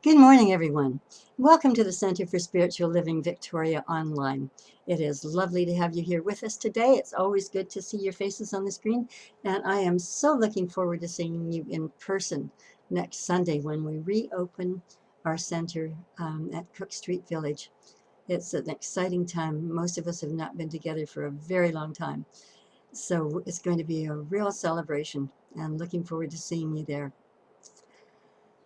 Good morning, everyone. Welcome to the Center for Spiritual Living Victoria Online. It is lovely to have you here with us today. It's always good to see your faces on the screen, and I am so looking forward to seeing you in person next Sunday when we reopen our center at Cook Street Village. It's an exciting time. Most of us have not been together for a very long time, so it's going to be a real celebration, and looking forward to seeing you there.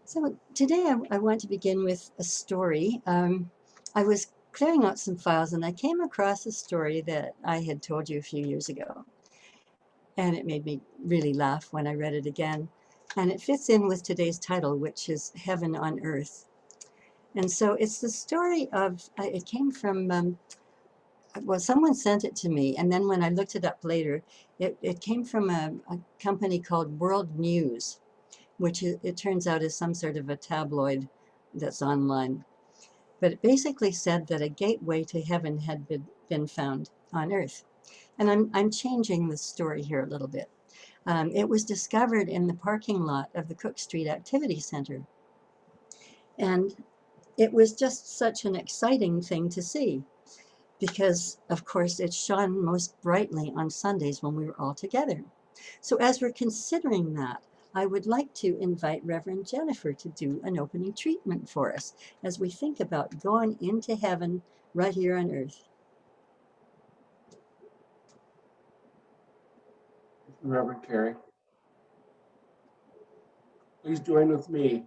So today I want to begin with a story. I was clearing out some files and I came across a story that I had told you a few years ago. And it made me really laugh when I read it again. And it fits in with today's title, which is Heaven on Earth. And so it's the story of, it came from, well, someone sent it to me. And then when I looked it up later, it came from a company called World News, which it turns out is some sort of a tabloid that's online. But it basically said that a gateway to heaven had been found on earth. And I'm changing the story here a little bit. It was discovered in the parking lot of the Cook Street Activity Center. And it was just such an exciting thing to see because, of course, it shone most brightly on Sundays when we were all together. So as we're considering that, I would like to invite Reverend Jennifer to do an opening treatment for us as we think about going into heaven right here on earth. Reverend Carrie, please join with me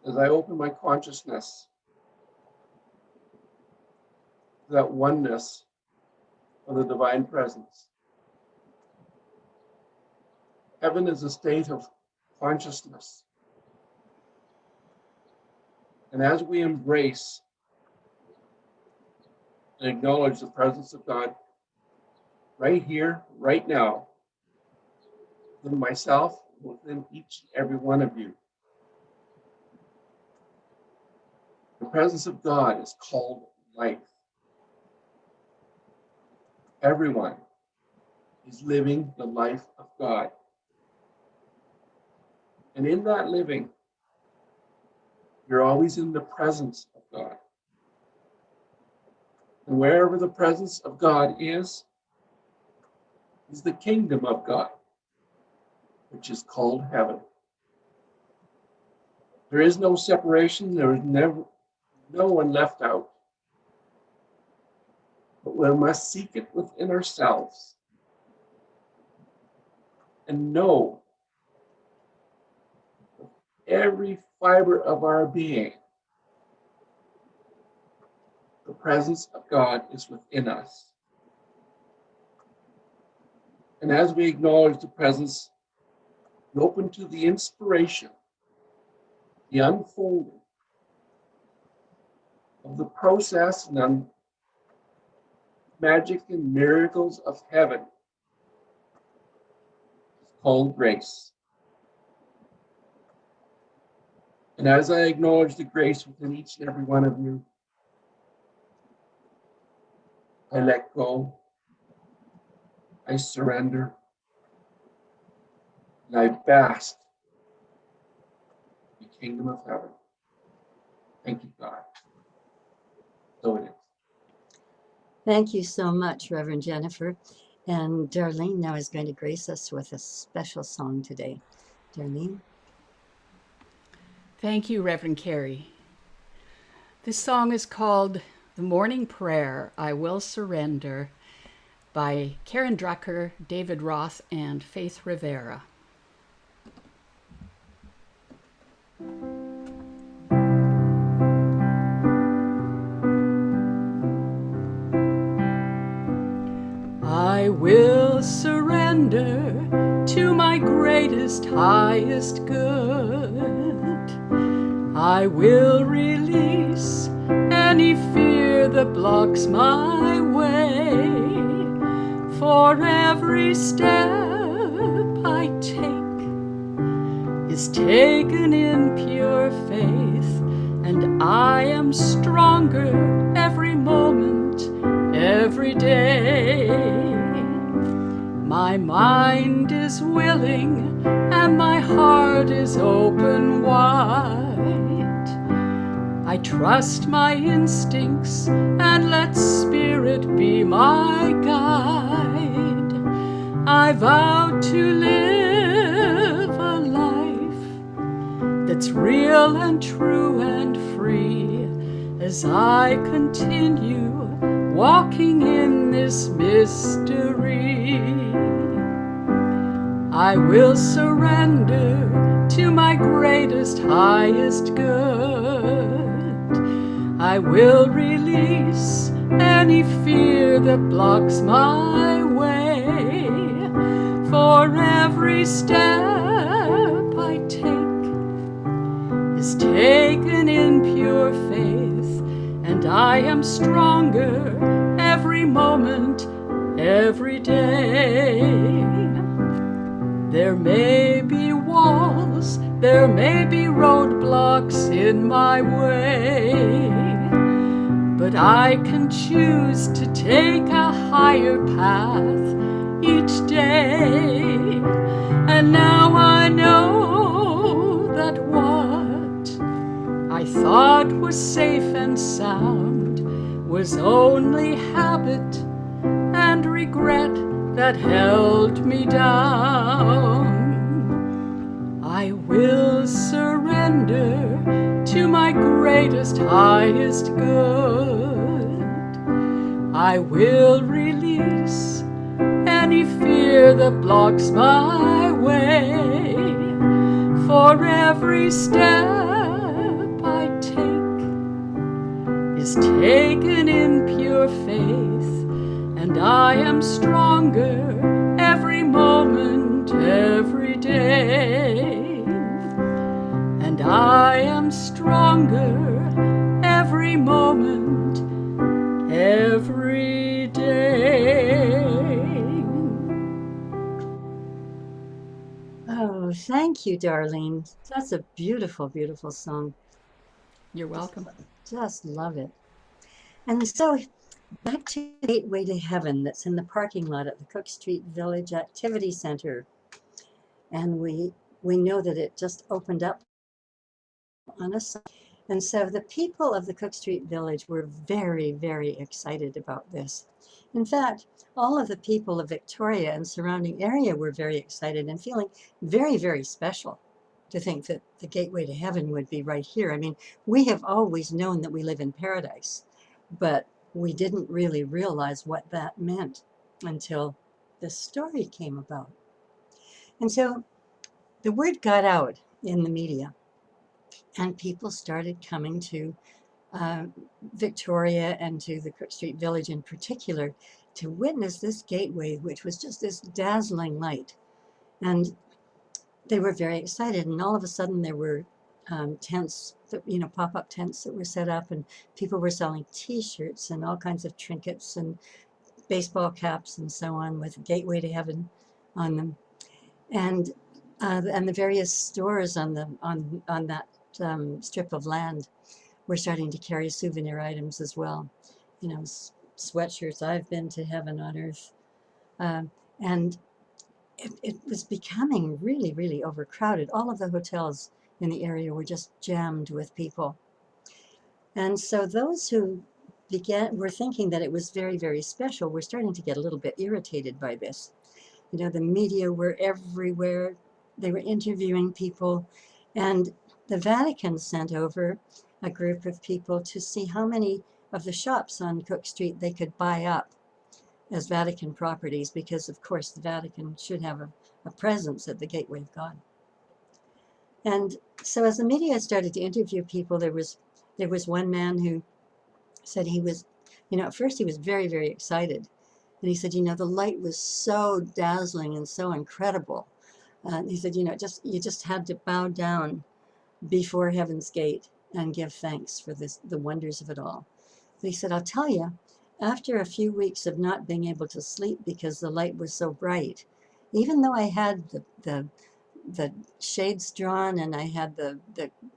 as I open my consciousness to that oneness of the divine presence. Heaven is a state of consciousness. And as we embrace and acknowledge the presence of God right here, right now, within myself, within each and every one of you, the presence of God is called life. Everyone is living the life of God. And in that living, you're always in the presence of God. And wherever the presence of God is the kingdom of God, which is called heaven. There is no separation. There is never no one left out. But we must seek it within ourselves and know every fiber of our being, the presence of God is within us. And as we acknowledge the presence, we open to the inspiration, the unfolding of the process and magic and miracles of heaven. It's called grace. And as I acknowledge the grace within each and every one of you, I let go, I surrender, and I bask in the kingdom of heaven. Thank you, God. So it is. Thank you so much, Reverend Jennifer. And Darlene now is going to grace us with a special song today. Darlene? Thank you, Reverend Carrie. This song is called The Morning Prayer, I Will Surrender, by Karen Drucker, David Roth, and Faith Rivera. I will surrender to my greatest, highest good. I will release any fear that blocks my way. For every step I take is taken in pure faith, and I am stronger every moment, every day. My mind is willing and my heart is open wide. I trust my instincts and let spirit be my guide. I vow to live a life that's real and true and free as I continue walking in this mystery. I will surrender to my greatest, highest good. I will release any fear that blocks my way. For every step I take is taken in pure faith, and I am stronger every moment, every day. There may be walls, there may be roadblocks in my way, but I can choose to take a higher path each day. And now I know that what I thought was safe and sound was only habit and regret that held me down. I will surrender to my greatest, highest good. I will release any fear that blocks my way. For every step I take is taken in pure faith, and I am stronger every moment, every day. And I am stronger every moment, every day. Oh, thank you, Darlene. That's a beautiful, beautiful song. You're welcome. Just love it. And so back to the Gateway to Heaven that's in the parking lot at the Cook Street Village Activity Center. And we know that it just opened up on a Sunday. And so the people of the Cook Street Village were very, very excited about this. In fact, all of the people of Victoria and surrounding area were very excited and feeling very, very special to think that the gateway to heaven would be right here. I mean, we have always known that we live in paradise, but we didn't really realize what that meant until this story came about. And so the word got out in the media, and people started coming to Victoria and to the Cook Street Village in particular to witness this gateway, which was just this dazzling light. And they were very excited. And all of a sudden there were tents, pop-up tents that were set up, and people were selling T-shirts and all kinds of trinkets and baseball caps and so on with Gateway to Heaven on them. And the various stores on that strip of land were starting to carry souvenir items as well. Sweatshirts, I've been to heaven on earth. And it was becoming really, really overcrowded. All of the hotels in the area were just jammed with people. And so those who were thinking that it was very, very special were starting to get a little bit irritated by this. The media were everywhere. They were interviewing people. And the Vatican sent over a group of people to see how many of the shops on Cook Street they could buy up as Vatican properties, because of course the Vatican should have a presence at the Gateway of God. And so as the media started to interview people, there was one man who said he was, at first he was very, very excited. And he said, the light was so dazzling and so incredible. He said, you just had to bow down before Heaven's Gate and give thanks for the wonders of it all. But he said, I'll tell you, after a few weeks of not being able to sleep because the light was so bright, even though I had the shades drawn and I had the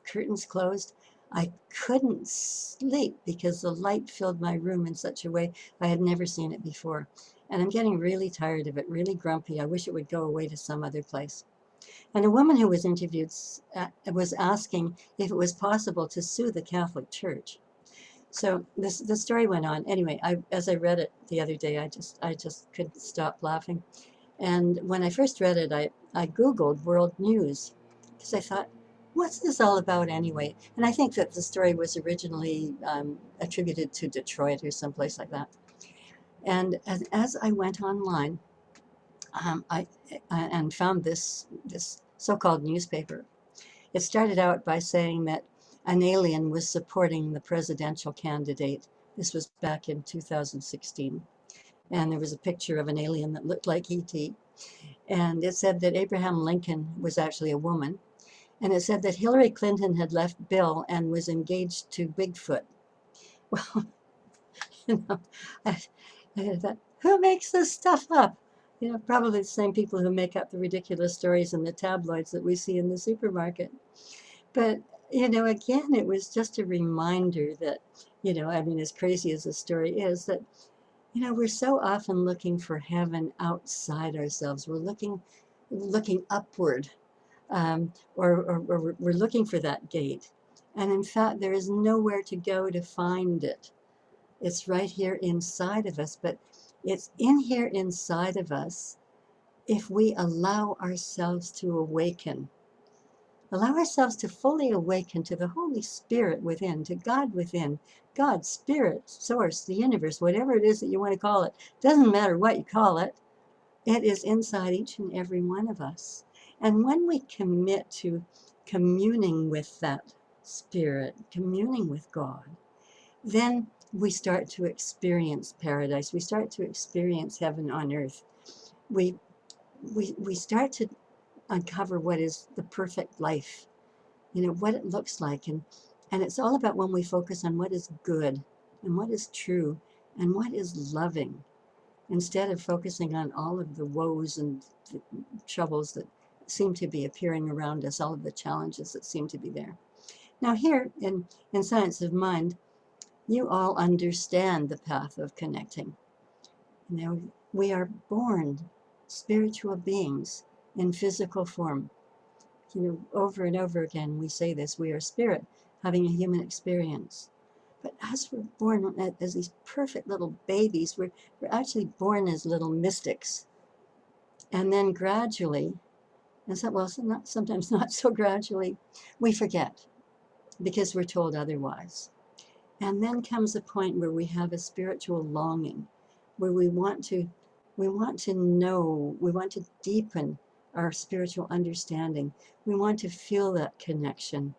curtains closed, I couldn't sleep because the light filled my room in such a way I had never seen it before. And I'm getting really tired of it, really grumpy. I wish it would go away to some other place. And a woman who was interviewed was asking if it was possible to sue the Catholic Church. So the story went on. Anyway, as I read it the other day, I just couldn't stop laughing. And when I first read it, I Googled world news because I thought, what's this all about anyway? And I think that the story was originally attributed to Detroit or someplace like that. And as I went online, I and found this so-called newspaper. It started out by saying that an alien was supporting the presidential candidate. This was back in 2016. And there was a picture of an alien that looked like E.T. And it said that Abraham Lincoln was actually a woman. And it said that Hillary Clinton had left Bill and was engaged to Bigfoot. Well, you know, I, I thought, who makes this stuff up? You know, probably the same people who make up the ridiculous stories in the tabloids that we see in the supermarket. But, you know, again, it was just a reminder that, you know, I mean, as crazy as the story is, that, you know, we're so often looking for heaven outside ourselves. We're looking upward, or we're looking for that gate. And in fact, there is nowhere to go to find it. It's right here inside of us, but it's in here inside of us if we allow ourselves to awaken. Allow ourselves to fully awaken to the Holy Spirit within, to God within, God, Spirit, Source, the universe, whatever it is that you want to call it. Doesn't matter what you call it. It is inside each and every one of us. And when we commit to communing with that Spirit, communing with God, then we start to experience paradise. We start to experience heaven on earth. We start to uncover what is the perfect life, you know, what it looks like. And it's all about when we focus on what is good and what is true and what is loving, instead of focusing on all of the woes and the troubles that seem to be appearing around us, all of the challenges that seem to be there. Now here in Science of Mind, you all understand the path of connecting. You know, we are born spiritual beings in physical form. You know, over and over again, we say this, we are spirit having a human experience. But as we're born as these perfect little babies, we're actually born as little mystics. And then gradually, and so, well, sometimes not so gradually, we forget because we're told otherwise. And then comes a point where we have a spiritual longing, where we want to know, we want to deepen our spiritual understanding. We want to feel that connection.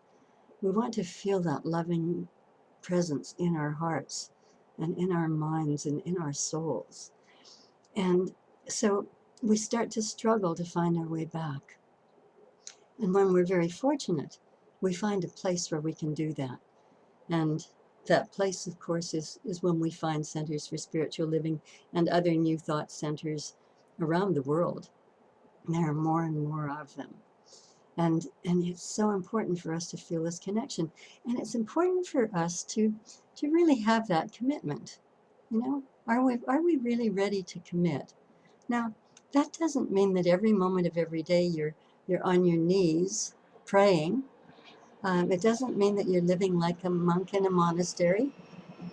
We want to feel that loving presence in our hearts and in our minds and in our souls. And so we start to struggle to find our way back. And when we're very fortunate, we find a place where we can do that. And that place, of course, is when we find centers for spiritual living and other new thought centers around the world. And there are more and more of them. And it's so important for us to feel this connection. And it's important for us to really have that commitment. You know, are we really ready to commit? Now, that doesn't mean that every moment of every day you're on your knees praying. It doesn't mean that you're living like a monk in a monastery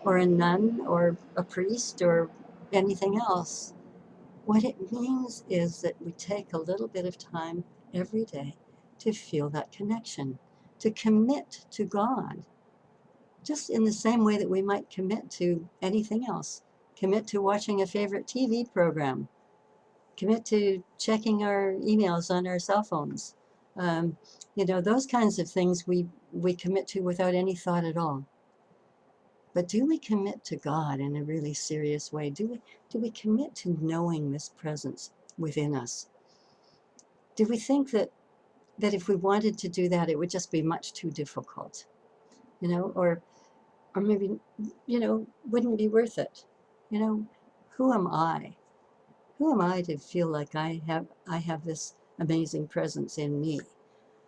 or a nun or a priest or anything else. What it means is that we take a little bit of time every day to feel that connection, to commit to God, just in the same way that we might commit to anything else. Commit to watching a favorite TV program, commit to checking our emails on our cell phones. You know, those kinds of things we commit to without any thought at all. But do we commit to God in a really serious way? Do we commit to knowing this presence within us? Do we think that if we wanted to do that, it would just be much too difficult, you know, or maybe, you know, wouldn't be worth it? You know, who am I? Who am I to feel like I have this amazing presence in me?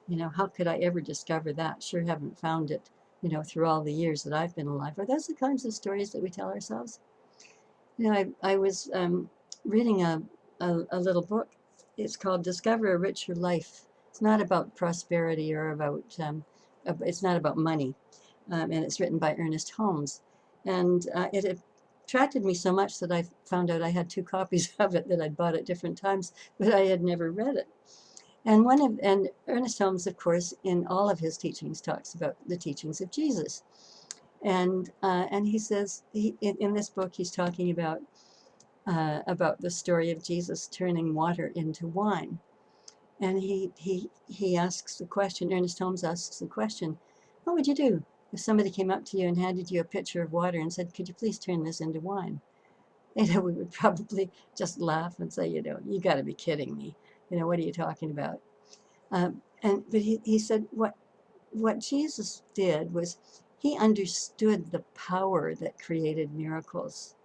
You know, how could I ever discover that? Sure haven't found it, you know, through all the years that I've been alive. Are those the kinds of stories that we tell ourselves? You know, I was reading a little book. It's called Discover a Richer Life. It's not about prosperity or it's not about money. And it's written by Ernest Holmes. And it attracted me so much that I found out I had 2 copies of it that I'd bought at different times, but I had never read it. And Ernest Holmes, of course, in all of his teachings, talks about the teachings of Jesus. And he says in this book he's talking about the story of Jesus turning water into wine. And he asks the question. Ernest Holmes asks the question, "What would you do if somebody came up to you and handed you a pitcher of water and said, 'Could you please turn this into wine?'" We would probably just laugh and say, "You got to be kidding me. What are you talking about?" But he said what Jesus did was he understood the power that created miracles.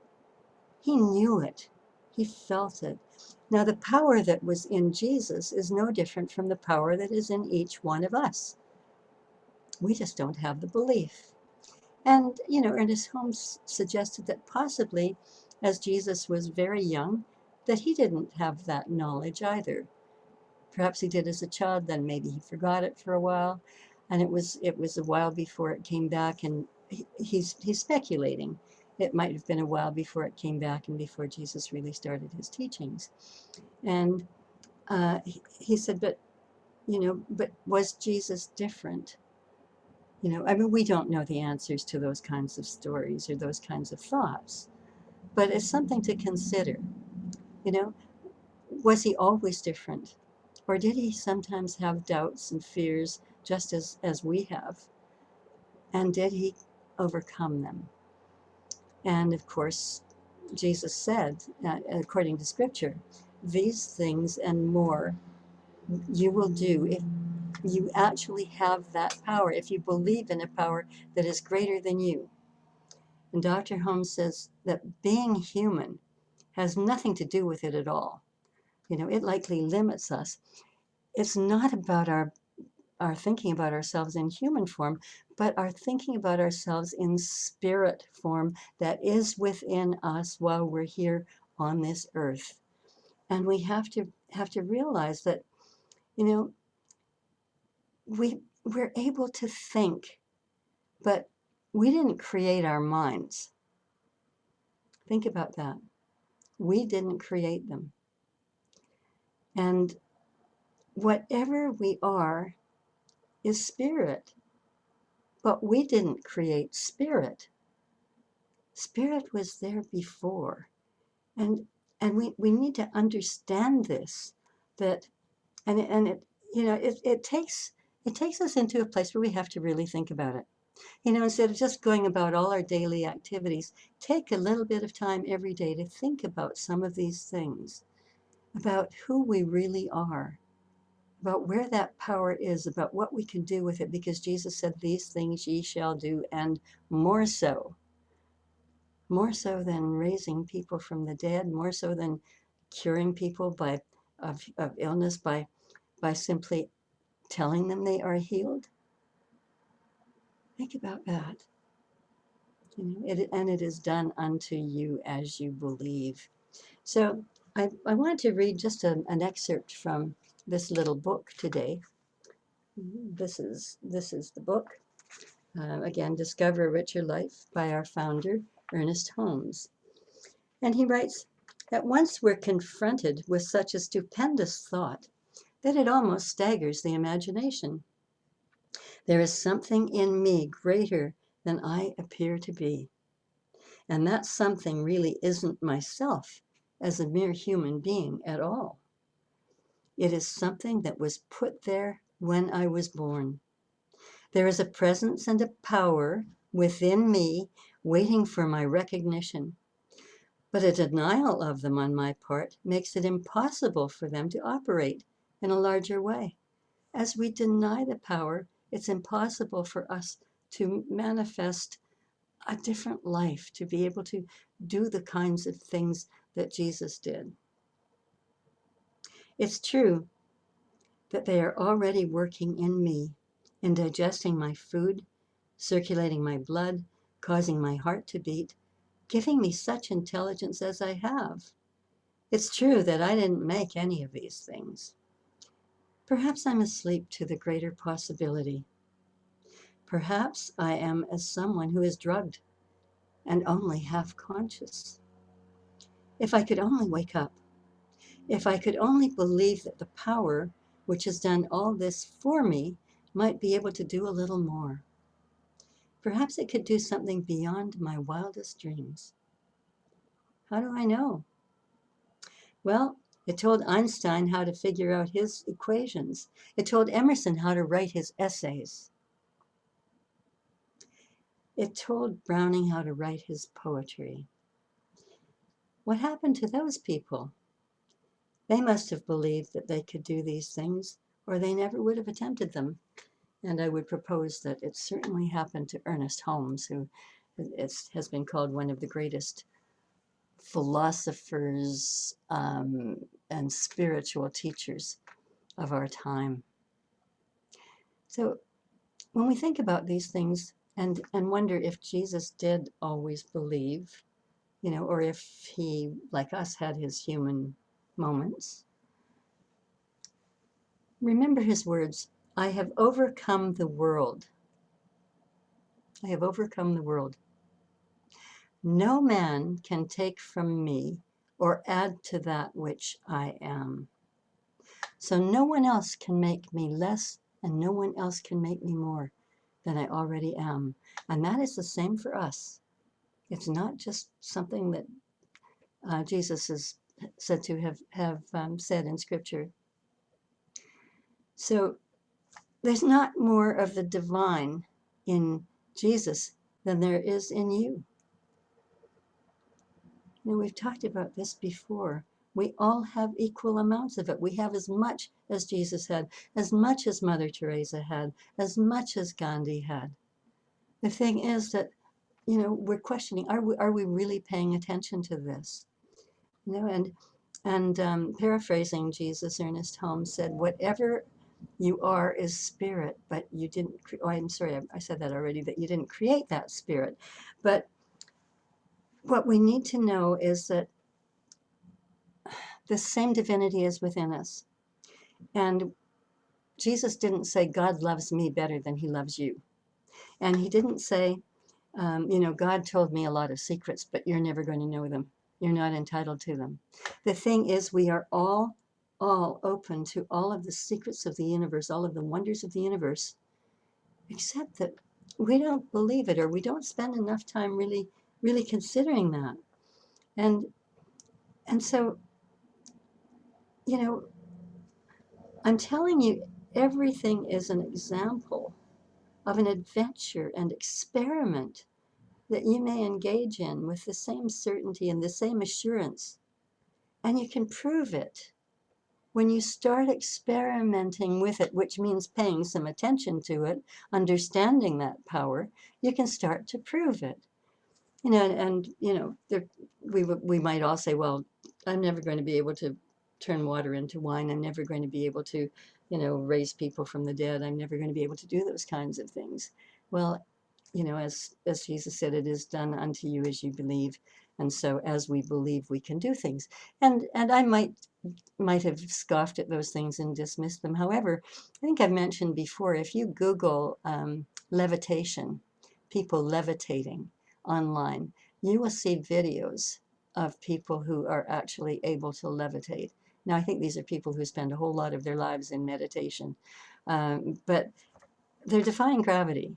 He knew it. He felt it. Now, the power that was in Jesus is no different from the power that is in each one of us. We just don't have the belief. And, Ernest Holmes suggested that possibly, as Jesus was very young, that he didn't have that knowledge either. Perhaps he did as a child, then maybe he forgot it for a while, and it was a while before it came back. And he's speculating. It might have been a while before it came back and before Jesus really started his teachings. And he said, but was Jesus different? We don't know the answers to those kinds of stories or those kinds of thoughts, but it's something to consider. Was he always different? Or did he sometimes have doubts and fears just as we have? And did he overcome them? And of course, Jesus said, according to Scripture, these things and more you will do if you actually have that power, if you believe in a power that is greater than you. And Dr. Holmes says that being human has nothing to do with it at all. It likely limits us. It's not about our thinking about ourselves in human form, but our thinking about ourselves in spirit form that is within us while we're here on this earth. And we have to realize that, we're able to think, but we didn't create our minds. Think about that. We didn't create them. And whatever we are is spirit. But we didn't create spirit. Spirit was there before. And we need to understand this, that and it takes us into a place where we have to really think about it. Instead of just going about all our daily activities, take a little bit of time every day to think about some of these things, about who we really are, about where that power is, about what we can do with it, because Jesus said, "These things ye shall do, and more so." More so than raising people from the dead, more so than curing people of illness by simply telling them they are healed. Think about that. And it is done unto you as you believe. So I wanted to read just an excerpt from this little book today. This is the book. Again, Discover a Richer Life by our founder, Ernest Holmes. And he writes, "At once we're confronted with such a stupendous thought that it almost staggers the imagination. There is something in me greater than I appear to be. And that something really isn't myself as a mere human being at all. It is something that was put there when I was born. There is a presence and a power within me waiting for my recognition. But a denial of them on my part makes it impossible for them to operate in a larger way. As we deny the power, it's impossible for us to manifest a different life, to be able to do the kinds of things that Jesus did. It's true that they are already working in me, in digesting my food, circulating my blood, causing my heart to beat, giving me such intelligence as I have. It's true that I didn't make any of these things. Perhaps I'm asleep to the greater possibility. Perhaps I am as someone who is drugged and only half conscious. If I could only wake up, if I could only believe that the power which has done all this for me might be able to do a little more. Perhaps it could do something beyond my wildest dreams. How do I know? Well, it told Einstein how to figure out his equations. It told Emerson how to write his essays. It told Browning how to write his poetry. What happened to those people? They must have believed that they could do these things, or they never would have attempted them. And I would propose that it certainly happened to Ernest Holmes, who has been called one of the greatest philosophers and spiritual teachers of our time. So when we think about these things and wonder if Jesus did always believe, or if he, like us, had his human moments, remember his words, I have overcome the world. I have overcome the world. No man can take from me or add to that which I am. So no one else can make me less, and no one else can make me more than I already am. And that is the same for us. It's not just something that Jesus is said to have said in Scripture. So there's not more of the divine in Jesus than there is in you. We've talked about this before. We all have equal amounts of it. We have as much as Jesus had, as much as Mother Teresa had, as much as Gandhi had. The thing is that, we're questioning, are we really paying attention to this? And paraphrasing Jesus, Ernest Holmes said, whatever you are is spirit, but you didn't, I'm sorry, I said that already, that you didn't create that spirit. But what we need to know is that the same divinity is within us. And Jesus didn't say, God loves me better than he loves you. And he didn't say, God told me a lot of secrets, but you're never going to know them. You're not entitled to them. The thing is, we are all open to all of the secrets of the universe, all of the wonders of the universe, except that we don't believe it, or we don't spend enough time really, really considering that. And so, I'm telling you, everything is an example of an adventure and experiment that you may engage in with the same certainty and the same assurance. And you can prove it when you start experimenting with it, which means paying some attention to it, understanding that power. You can start to prove it. We might all say, well, I'm never going to be able to turn water into wine. I'm never going to be able to, raise people from the dead. I'm never going to be able to do those kinds of things. Well, as Jesus said, it is done unto you as you believe. And so as we believe, we can do things. And I might have scoffed at those things and dismissed them. However, I think I've mentioned before, if you Google levitation, people levitating online, you will see videos of people who are actually able to levitate. Now, I think these are people who spend a whole lot of their lives in meditation, but they're defying gravity.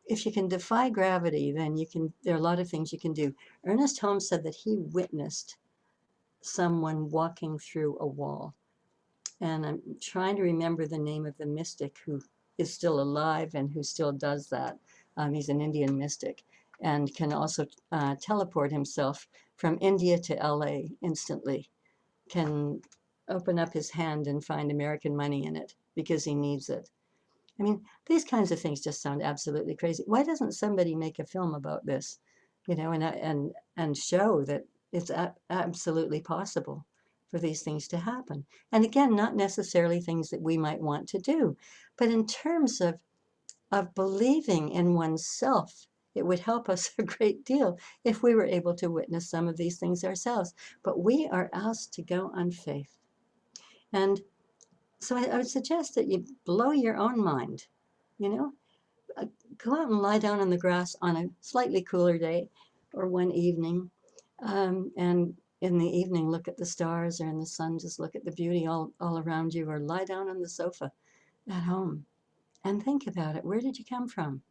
If you can defy gravity, then there are a lot of things you can do. Ernest Holmes said that he witnessed someone walking through a wall. And I'm trying to remember the name of the mystic who is still alive and who still does that. He's an Indian mystic and can also teleport himself from India to LA instantly, can open up his hand and find American money in it because he needs it. I mean, these kinds of things just sound absolutely crazy. Why doesn't somebody make a film about this, and show that it's absolutely possible for these things to happen? And again, not necessarily things that we might want to do, but in terms of believing in oneself, it would help us a great deal if we were able to witness some of these things ourselves. But we are asked to go on faith. And So I would suggest that you blow your own mind, you know, uh, go out and lie down on the grass on a slightly cooler day or one evening. And in the evening, look at the stars, or in the sun, just look at the beauty all around you, or lie down on the sofa at home and think about it. Where did you come from?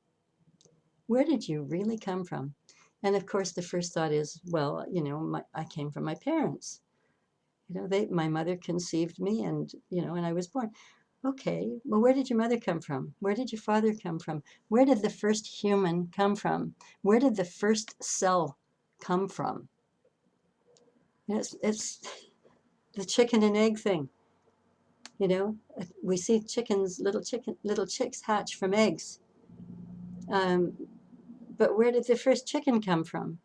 Where did you really come from? And of course, the first thought is, well, I came from my parents. My mother conceived me, and I was born. Okay, well, where did your mother come from? Where did your father come from? Where did the first human come from? Where did the first cell come from? It's the chicken and egg thing. We see little chicks hatch from eggs. Um, but where did the first chicken come from?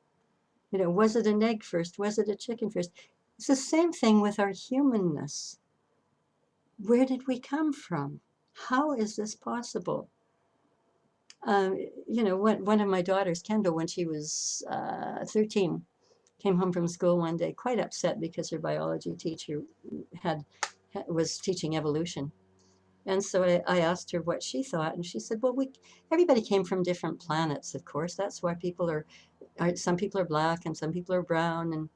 Was it an egg first? Was it a chicken first? It's the same thing with our humanness. Where did we come from? How is this possible? One of my daughters, Kendall, when she was 13, came home from school one day quite upset because her biology teacher was teaching evolution. And so I asked her what she thought, and she said, well, everybody came from different planets, of course. That's why some people are black and some people are brown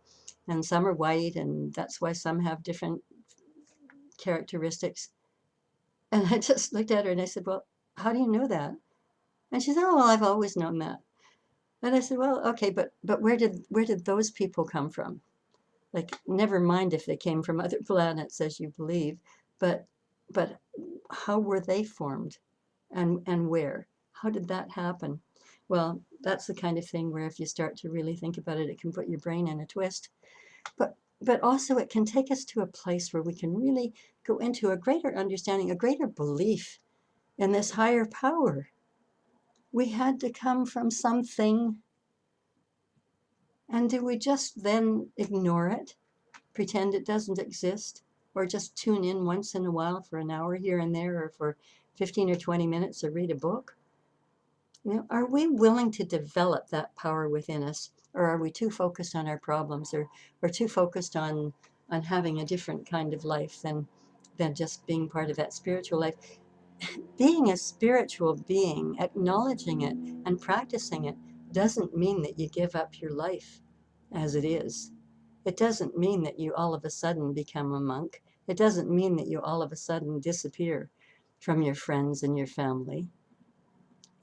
and some are white, and that's why some have different characteristics. And I just looked at her and I said, well, how do you know that? And she said, oh, well, I've always known that. And I said, well, okay, but where did those people come from? Like, never mind if they came from other planets, as you believe, but how were they formed, and where? How did that happen? Well, that's the kind of thing where if you start to really think about it, it can put your brain in a twist. But also it can take us to a place where we can really go into a greater understanding, a greater belief in this higher power. We had to come from something. And do we just then ignore it, pretend it doesn't exist, or just tune in once in a while for an hour here and there, or for 15 or 20 minutes, or read a book? Are we willing to develop that power within us, or are we too focused on our problems, or too focused on having a different kind of life than just being part of that spiritual life? Being a spiritual being, acknowledging it and practicing it, doesn't mean that you give up your life as it is. It doesn't mean that you all of a sudden become a monk. It doesn't mean that you all of a sudden disappear from your friends and your family.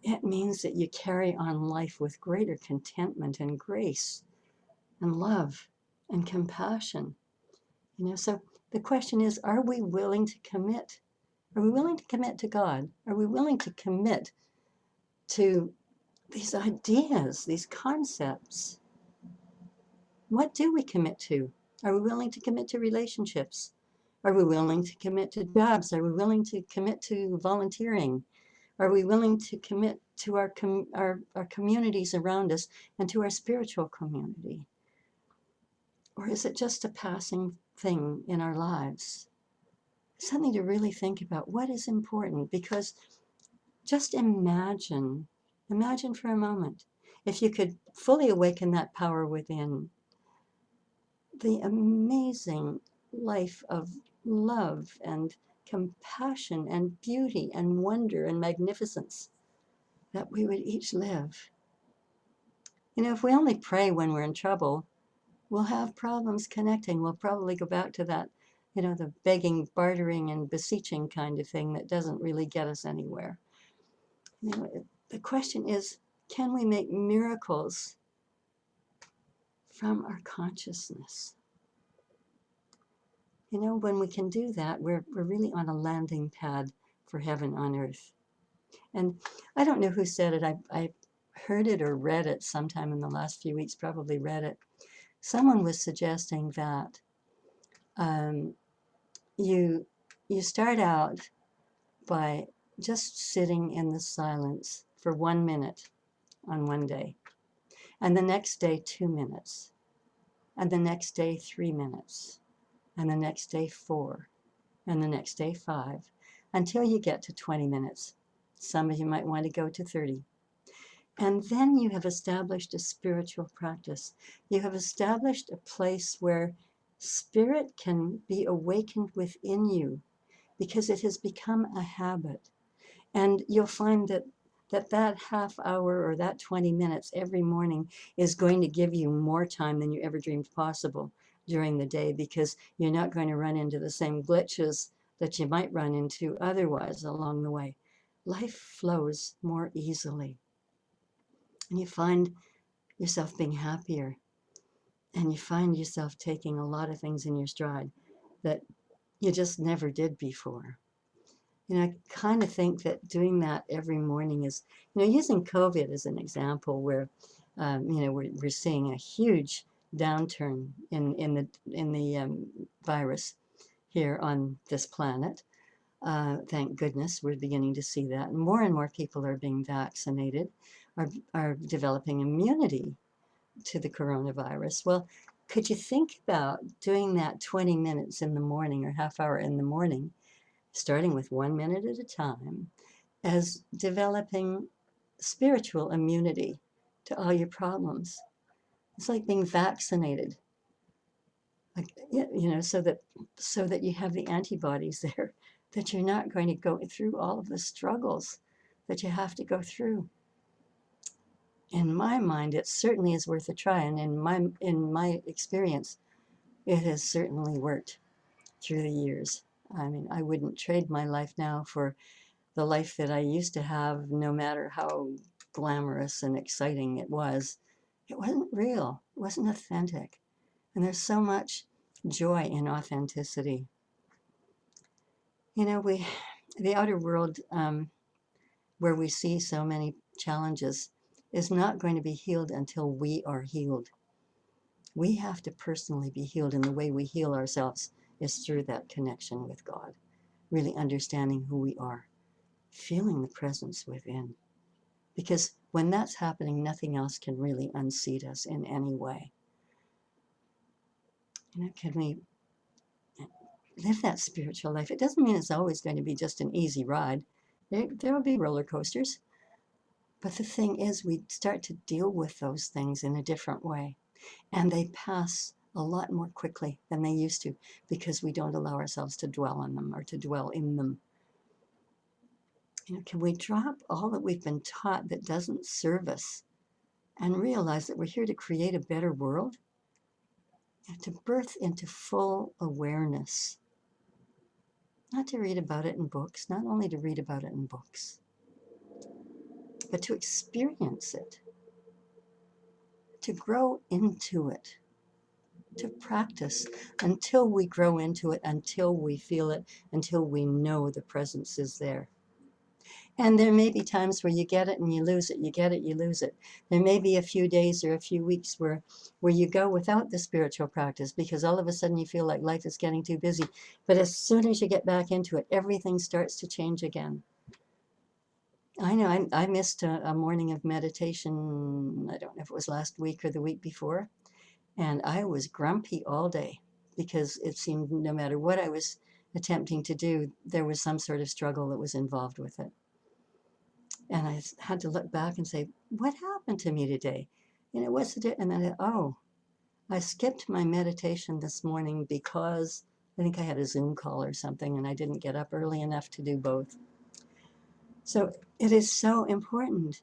It means that you carry on life with greater contentment and grace and love and compassion. So the question is, are we willing to commit? Are we willing to commit to God? Are we willing to commit to these ideas, these concepts? What do we commit to? Are we willing to commit to relationships? Are we willing to commit to jobs? Are we willing to commit to volunteering? Are we willing to commit to our communities around us and to our spiritual community? Or is it just a passing thing in our lives? Something to really think about. What is important? Because just imagine for a moment, if you could fully awaken that power within, the amazing life of love and compassion and beauty and wonder and magnificence that we would each live. If we only pray when we're in trouble, we'll have problems connecting. We'll probably go back to that, the begging, bartering, and beseeching kind of thing that doesn't really get us anywhere. The question is, can we make miracles from our consciousness? When we can do that, we're really on a landing pad for heaven on earth. And I don't know who said it. I heard it or read it sometime in the last few weeks, probably read it. Someone was suggesting that you start out by just sitting in the silence for 1 minute on one day, and the next day 2 minutes, and the next day 3 minutes, and the next day 4, and the next day 5, until you get to 20 minutes. Some of you might want to go to 30. And then you have established a spiritual practice. You have established a place where spirit can be awakened within you. because it has become a habit. And you'll find that half hour or that 20 minutes every morning is going to give you more time than you ever dreamed possible during the day, because you're not going to run into the same glitches that you might run into otherwise along the way. Life flows more easily, and you find yourself being happier, and you find yourself taking a lot of things in your stride that you just never did before. I kind of think that doing that every morning is, using COVID as an example, where, we're seeing a huge downturn in the virus here on this planet. Thank goodness we're beginning to see that. And more people are being vaccinated, are developing immunity to the coronavirus. Well, could you think about doing that 20 minutes in the morning or half hour in the morning, starting with 1 minute at a time, as developing spiritual immunity to all your problems? It's like being vaccinated, like, so that you have the antibodies there, that you're not going to go through all of the struggles that you have to go through. In my mind, it certainly is worth a try, and in my experience, it has certainly worked through the years. I mean, I wouldn't trade my life now for the life that I used to have, no matter how glamorous and exciting it was. It wasn't real. It wasn't authentic. And there's so much joy in authenticity. The outer world, where we see so many challenges, is not going to be healed until we are healed. We have to personally be healed, and the way we heal ourselves is through that connection with God, really understanding who we are, feeling the presence within. Because when that's happening, nothing else can really unseat us in any way. Can we live that spiritual life? It doesn't mean it's always going to be just an easy ride. There will be roller coasters. But the thing is, we start to deal with those things in a different way. And they pass a lot more quickly than they used to, because we don't allow ourselves to dwell on them or to dwell in them. Can we drop all that we've been taught that doesn't serve us and realize that we're here to create a better world? To birth into full awareness. Not to read about it in books, not only to read about it in books, but to experience it, to grow into it, to practice until we grow into it, until we feel it, until we know the presence is there. And there may be times where you get it and you lose it, you get it, you lose it. There may be a few days or a few weeks where you go without the spiritual practice, because all of a sudden you feel like life is getting too busy. But as soon as you get back into it, everything starts to change again. I know I missed a morning of meditation, I don't know if it was last week or the week before, and I was grumpy all day, because it seemed no matter what I was attempting to do, there was some sort of struggle that was involved with it. And I had to look back and say, what happened to me today? What's the difference? And then, I skipped my meditation this morning because I think I had a Zoom call or something, and I didn't get up early enough to do both. So it is so important.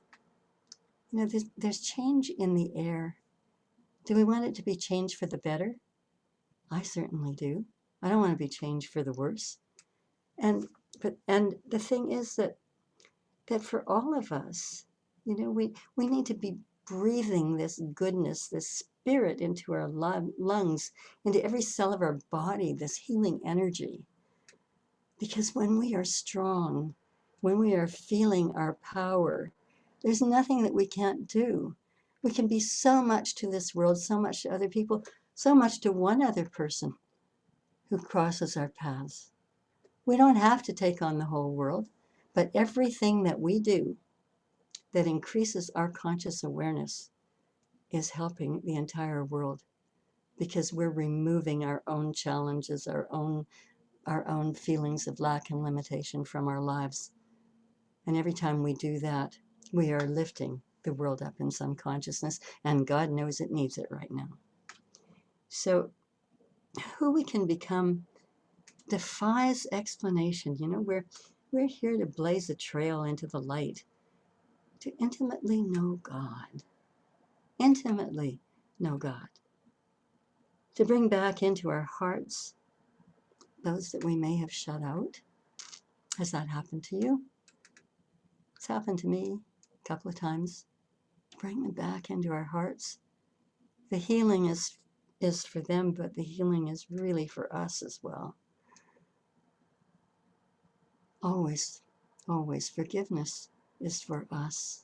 There's change in the air. Do we want it to be changed for the better? I certainly do. I don't want to be changed for the worse. And the thing is that for all of us, we need to be breathing this goodness, this spirit into our lungs, into every cell of our body, this healing energy. Because when we are strong, when we are feeling our power, there's nothing that we can't do. We can be so much to this world, so much to other people, so much to one other person who crosses our paths. We don't have to take on the whole world, but everything that we do that increases our conscious awareness is helping the entire world, because we're removing our own challenges, our own feelings of lack and limitation from our lives. And every time we do that, we are lifting the world up in some consciousness, and God knows it needs it right now. So who we can become defies explanation. You know, we're here to blaze a trail into the light, to intimately know God, intimately know God, to bring back into our hearts those that we may have shut out. Has that happened to you? It's happened to me a couple of times. Bring them back into our hearts. The healing is for them, but the healing is really for us as well. Always, always forgiveness is for us.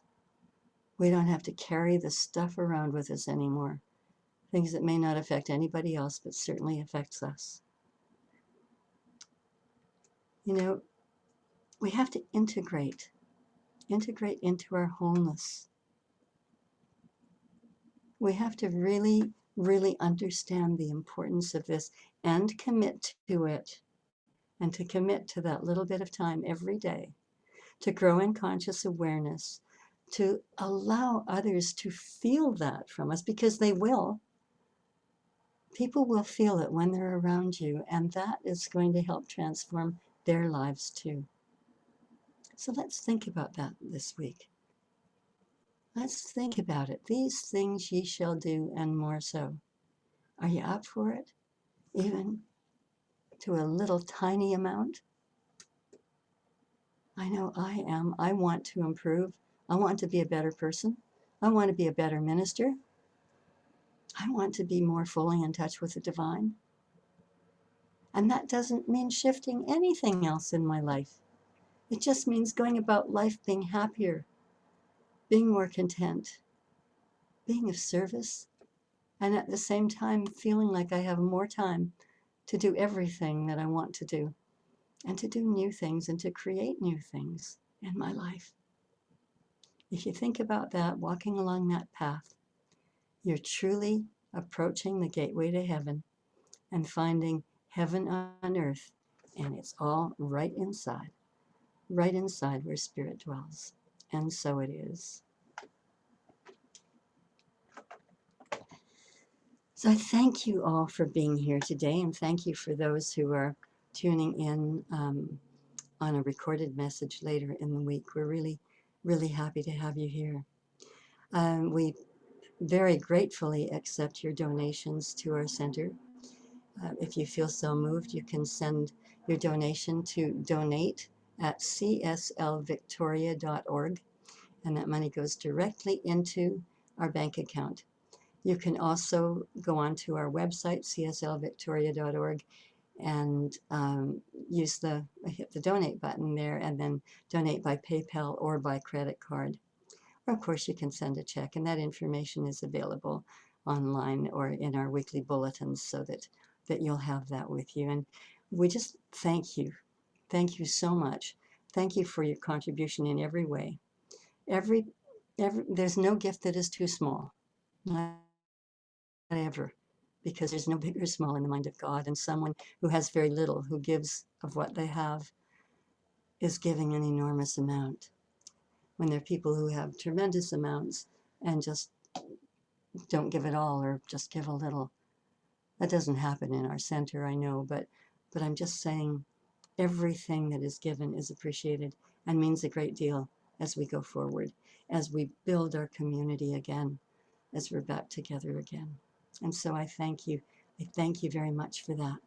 We don't have to carry the stuff around with us anymore. Things that may not affect anybody else, but certainly affects us. You know, we have to integrate into our wholeness. We have to really, really understand the importance of this and commit to it, and to commit to that little bit of time every day to grow in conscious awareness, to allow others to feel that from us, because they will. People will feel it when they're around you, and that is going to help transform their lives too. So let's think about that this week. Let's think about it. These things ye shall do, and more so. Are you up for it? Even to a little tiny amount? I know I am. I want to improve. I want to be a better person. I want to be a better minister. I want to be more fully in touch with the divine. And that doesn't mean shifting anything else in my life. It just means going about life being happier, being more content, being of service, and at the same time feeling like I have more time to do everything that I want to do, and to do new things and to create new things in my life. If you think about that, walking along that path, you're truly approaching the gateway to heaven and finding heaven on earth. And it's all right inside where spirit dwells. And so it is. So I thank you all for being here today, and thank you for those who are tuning in on a recorded message later in the week. We're really, really happy to have you here. We very gratefully accept your donations to our center. If you feel so moved, you can send your donation to donate@cslvictoria.org, and that money goes directly into our bank account. You can also go onto our website, cslvictoria.org, and hit the donate button there, and then donate by PayPal or by credit card. Or of course, you can send a check, and that information is available online or in our weekly bulletins, so that you'll have that with you. And we just thank you. Thank you so much. Thank you for your contribution in every way. There's no gift that is too small, not ever, because there's no big or small in the mind of God. And someone who has very little, who gives of what they have, is giving an enormous amount. When there are people who have tremendous amounts and just don't give it all, or just give a little. That doesn't happen in our center, I know, but I'm just saying everything that is given is appreciated and means a great deal as we go forward, as we build our community again, as we're back together again. And so I thank you. I thank you very much for that.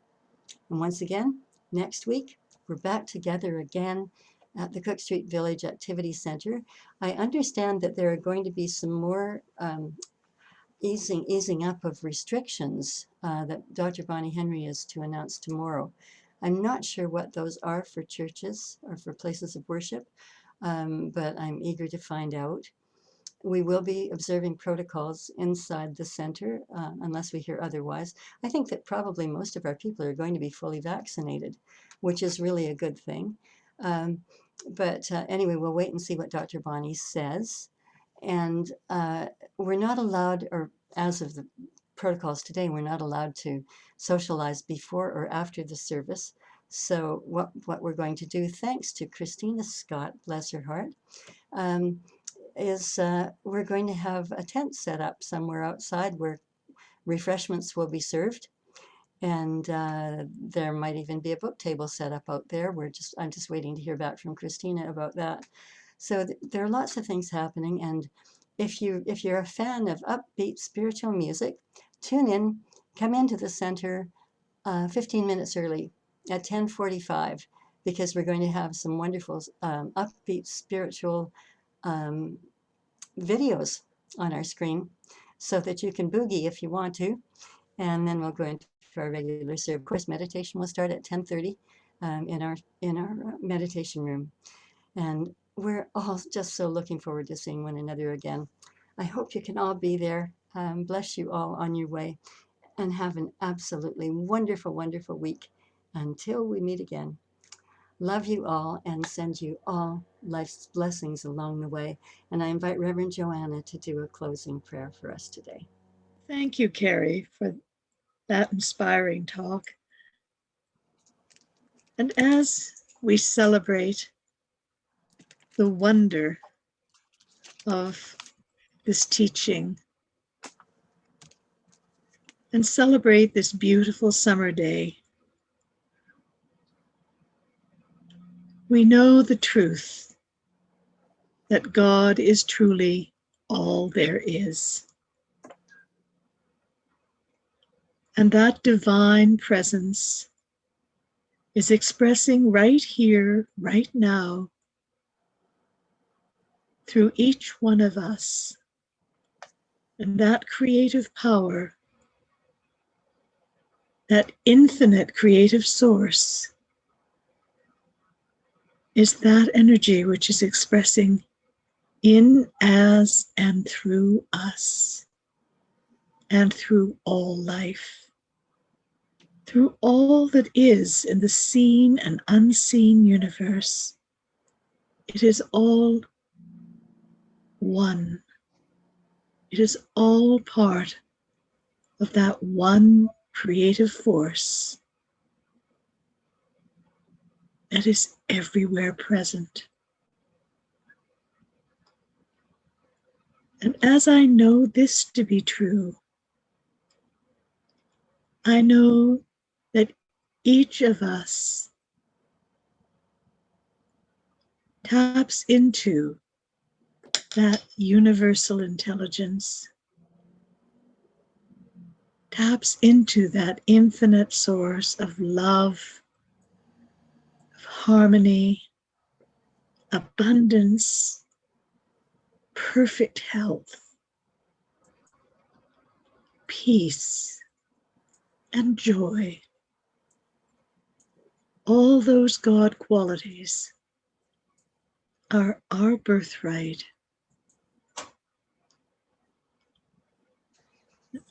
And once again, next week, we're back together again at the Cook Street Village Activity Center. I understand that there are going to be some more easing up of restrictions that Dr. Bonnie Henry is to announce tomorrow. I'm not sure what those are for churches or for places of worship, but I'm eager to find out. We will be observing protocols inside the center unless we hear otherwise. I think that probably most of our people are going to be fully vaccinated, which is really a good thing. But anyway, we'll wait and see what Dr. Bonnie says. And we're not allowed, or as of the protocols today, we're not allowed to socialize before or after the service. So what we're going to do, thanks to Christina Scott, bless her heart, is we're going to have a tent set up somewhere outside where refreshments will be served. And there might even be a book table set up out there. I'm just waiting to hear back from Christina about that. So there are lots of things happening. And if you're a fan of upbeat spiritual music, tune in, come into the center 15 minutes early at 10:45, because we're going to have some wonderful upbeat spiritual um, videos on our screen so that you can boogie if you want to. And then we'll go into our regular service. Of course, meditation will start at 10:30 in our meditation room. And we're all just so looking forward to seeing one another again. I hope you can all be there. Bless you all on your way, and have an absolutely wonderful, wonderful week until we meet again. Love you all and send you all life's blessings along the way. And I invite Reverend Joanna to do a closing prayer for us today. Thank you, Carrie, for that inspiring talk. And as we celebrate the wonder of this teaching and celebrate this beautiful summer day, we know the truth that God is truly all there is. And that divine presence is expressing right here, right now, through each one of us. And that creative power, that infinite creative source, is that energy which is expressing in, as, and through us, and through all life, through all that is in the seen and unseen universe. It is all one. It is all part of that one creative force that is everywhere present. And as I know this to be true, I know that each of us taps into that universal intelligence, taps into that infinite source of love, of harmony, abundance, perfect health, peace, and joy. All those God qualities are our birthright.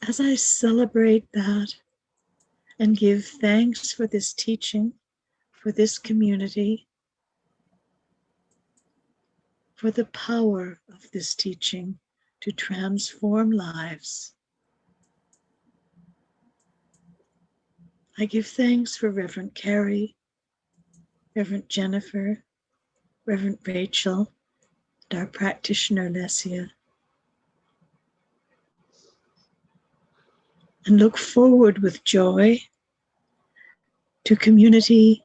As I celebrate that and give thanks for this teaching, for this community, for the power of this teaching to transform lives, I give thanks for Reverend Carrie, Reverend Jennifer, Reverend Rachel, and our practitioner, Lesia, and look forward with joy to community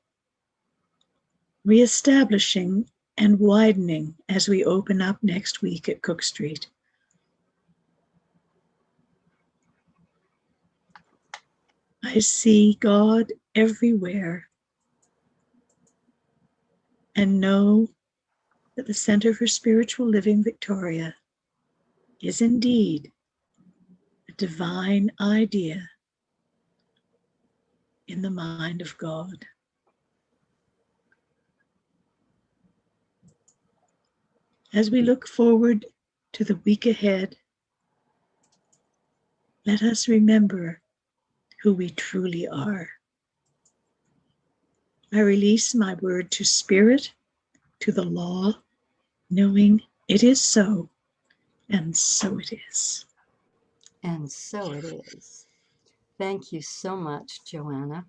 reestablishing and widening as we open up next week at Cook Street. I see God everywhere and know that the Center for Spiritual Living Victoria is indeed a divine idea in the mind of God. As we look forward to the week ahead, let us remember who we truly are. I release my word to Spirit, to the law, knowing it is so, and so it is. And so it is. Thank you so much, Joanna.